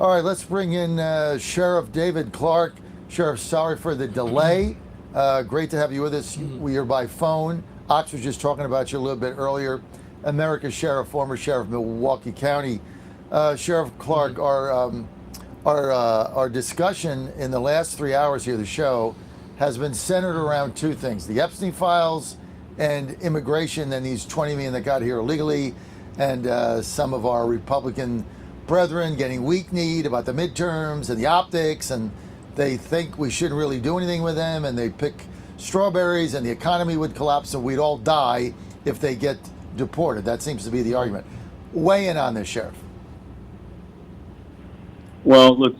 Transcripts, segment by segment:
All right, let's bring in Sheriff David Clarke. Sheriff, sorry for the delay. Great to have you with us. We are by phone. Ox was just talking about you a little bit earlier. America's Sheriff, former Sheriff of Milwaukee County. Sheriff Clarke, our discussion in the last 3 hours here, the show, has been centered around two things: the Epstein files and immigration, and these 20 million that got here illegally, and some of our Republican brethren getting weak-kneed about the midterms and the optics, and they think we shouldn't really do anything with them, and they pick strawberries, and the economy would collapse, and we'd all die if they get deported. That seems to be the argument. Weigh in on this, Sheriff. Well, let's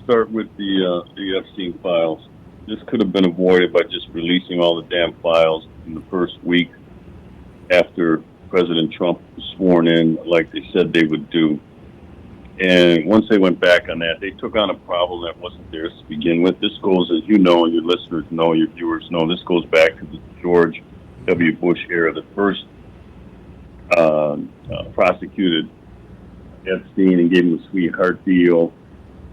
start with the Epstein files. This could have been avoided by just releasing all the damn files in the first week after President Trump was sworn in, like they said they would do. And once they went back on that, they took on a problem that wasn't theirs to begin with. This goes, as you know, and your listeners know, your viewers know, this goes back to the George W. Bush era. The first prosecuted Epstein and gave him a sweetheart deal.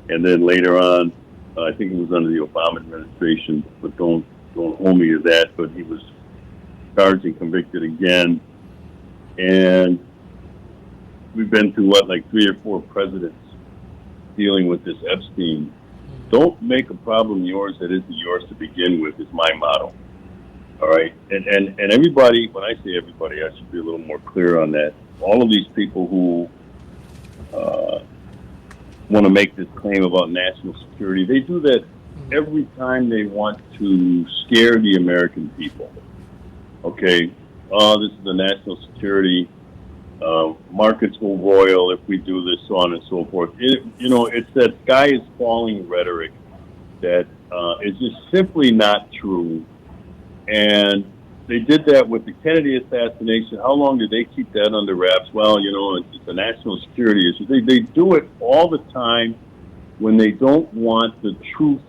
And then later on, I think it was under the Obama administration, but don't hold me to that, but he was charged and convicted again. And we've been through, like 3 or 4 presidents dealing with this Epstein. Don't make a problem yours that isn't yours to begin with, is my motto. All right? And everybody, when I say everybody, I should be a little more clear on that. All of these people who want to make this claim about national security, they do that every time they want to scare the American people. Okay? This is the national security. Markets will roil if we do this, so on and so forth. It's that sky is falling rhetoric that is just simply not true. And they did that with the Kennedy assassination. How long did they keep that under wraps? Well, it's a national security issue. They do it all the time when they don't want the truth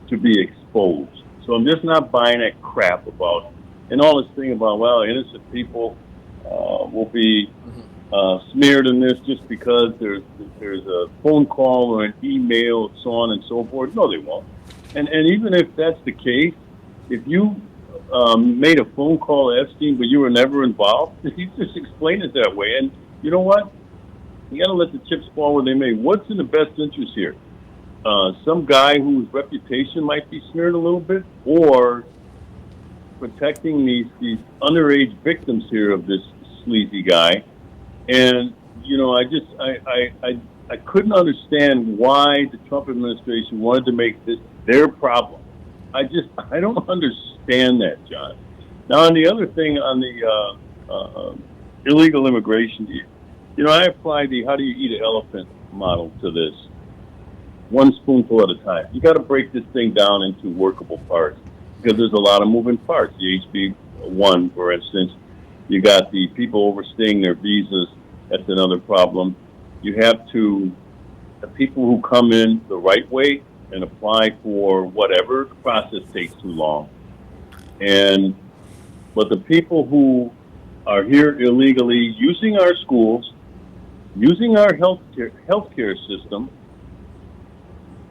to be exposed. So I'm just not buying that crap about, and all this thing about, well, innocent people will be smeared in this just because there's a phone call or an email, so on and so forth. No, they won't. And even if that's the case, if you made a phone call to Epstein but you were never involved, you just explain it that way. And you know what? You got to let the chips fall where they may. What's in the best interest here? Some guy whose reputation might be smeared a little bit, or protecting these underage victims here of this sleazy guy. And I couldn't understand why the Trump administration wanted to make this their problem. I don't understand that, John. Now, on the other thing, on the illegal immigration, I applied the how do you eat an elephant model to this. One spoonful at a time. You got to break this thing down into workable parts, because there's a lot of moving parts. The HB1, for instance, you got the people overstaying their visas. That's another problem. You have the people who come in the right way and apply for whatever. The process takes too long. But the people who are here illegally, using our schools, using our healthcare system,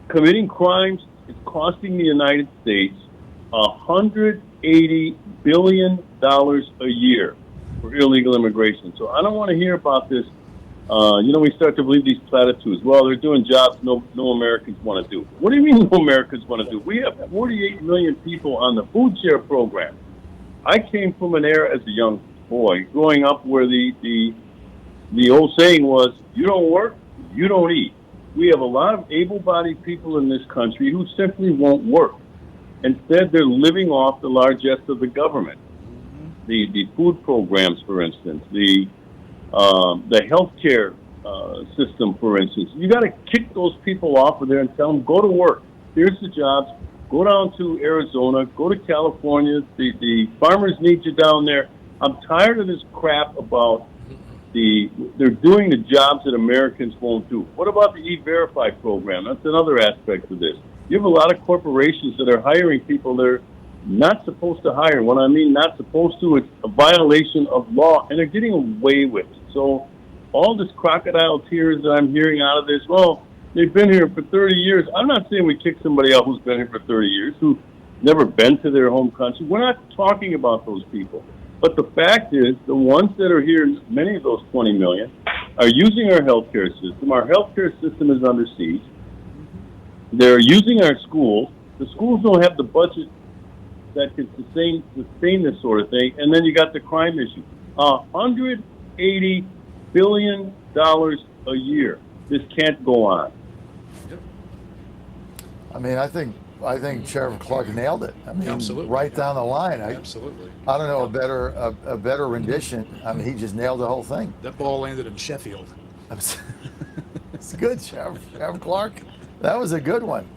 committing crimes, it's costing the United States $180 billion a year for illegal immigration. So I don't want to hear about this. We start to believe these platitudes. Well, they're doing jobs no Americans want to do. What do you mean no Americans want to do? We have 48 million people on the food share program. I came from an era as a young boy growing up where the old saying was, you don't work, you don't eat. We have a lot of able-bodied people in this country who simply won't work. Instead, they're living off the largesse of the government. The food programs, for instance, the healthcare system, for instance. You got to kick those people off of there and tell them, go to work. Here's the jobs. Go down to Arizona. Go to California. The farmers need you down there. I'm tired of this crap about they're doing the jobs that Americans won't do. What about the E-Verify program? That's another aspect of this. You have a lot of corporations that are hiring people they're not supposed to hire. When I mean not supposed to, it's a violation of law, and they're getting away with it. So all this crocodile tears that I'm hearing out of this, well, They've been here for 30 years. I'm not saying we kick somebody out who's been here for 30 years, who's never been to their home country. We're not talking about those people. But the fact is, the ones that are here, many of those 20 million, are using our healthcare system. Our healthcare system is under siege. They're using our schools. The schools don't have the budget that can sustain this sort of thing. And then you got the crime issue. $180 billion a year. This can't go on. I mean, I think Sheriff Clarke nailed it. I mean, Absolutely. right down the line. Absolutely. I don't know a better rendition. I mean, he just nailed the whole thing. That ball landed in Sheffield. It's good, Sheriff Clarke. That was a good one.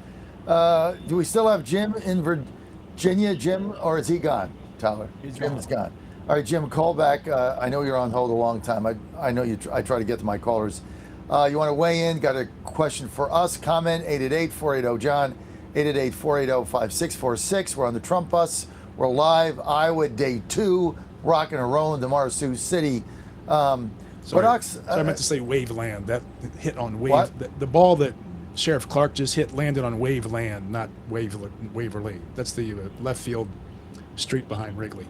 Do we still have Jim in Virginia, Jim, or is he gone, Tyler? Jim's gone. All right, Jim, call back. I know you're on hold a long time. I know I try to get to my callers. You want to weigh in? Got a question for us? Comment 888-480-JOHN, 888-480-5646. We're on the Trump bus. We're live. Iowa day 2, rocking and rolling tomorrow, Sioux City. Sorry, I meant to say Waveland. That hit on Wave. What? The ball that Sheriff Clarke just hit landed on Waveland, not Waverly. That's the left field street behind Wrigley.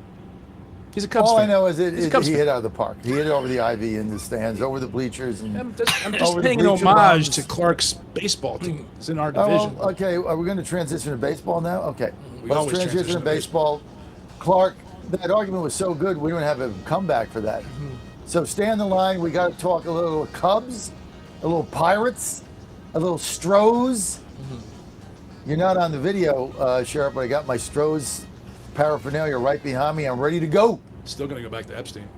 He's a Cubs All fan. I know is he Cubs hit fan. out of the park. He hit it over the ivy in the stands, over the bleachers. And I'm just over the paying an bleacher homage mounds. to Clark's baseball team. It's in our Oh, division. well, okay. Are we going to transition to baseball now? Okay. We Let's always transition to baseball. Clarke, that argument was so good, we don't have a comeback for that. So stay on the line. We got to talk a little Cubs, a little Pirates, a little Stros. You're not on the video, Sheriff, but I got my Stros paraphernalia right behind me. I'm ready to go. Still going to go back to Epstein.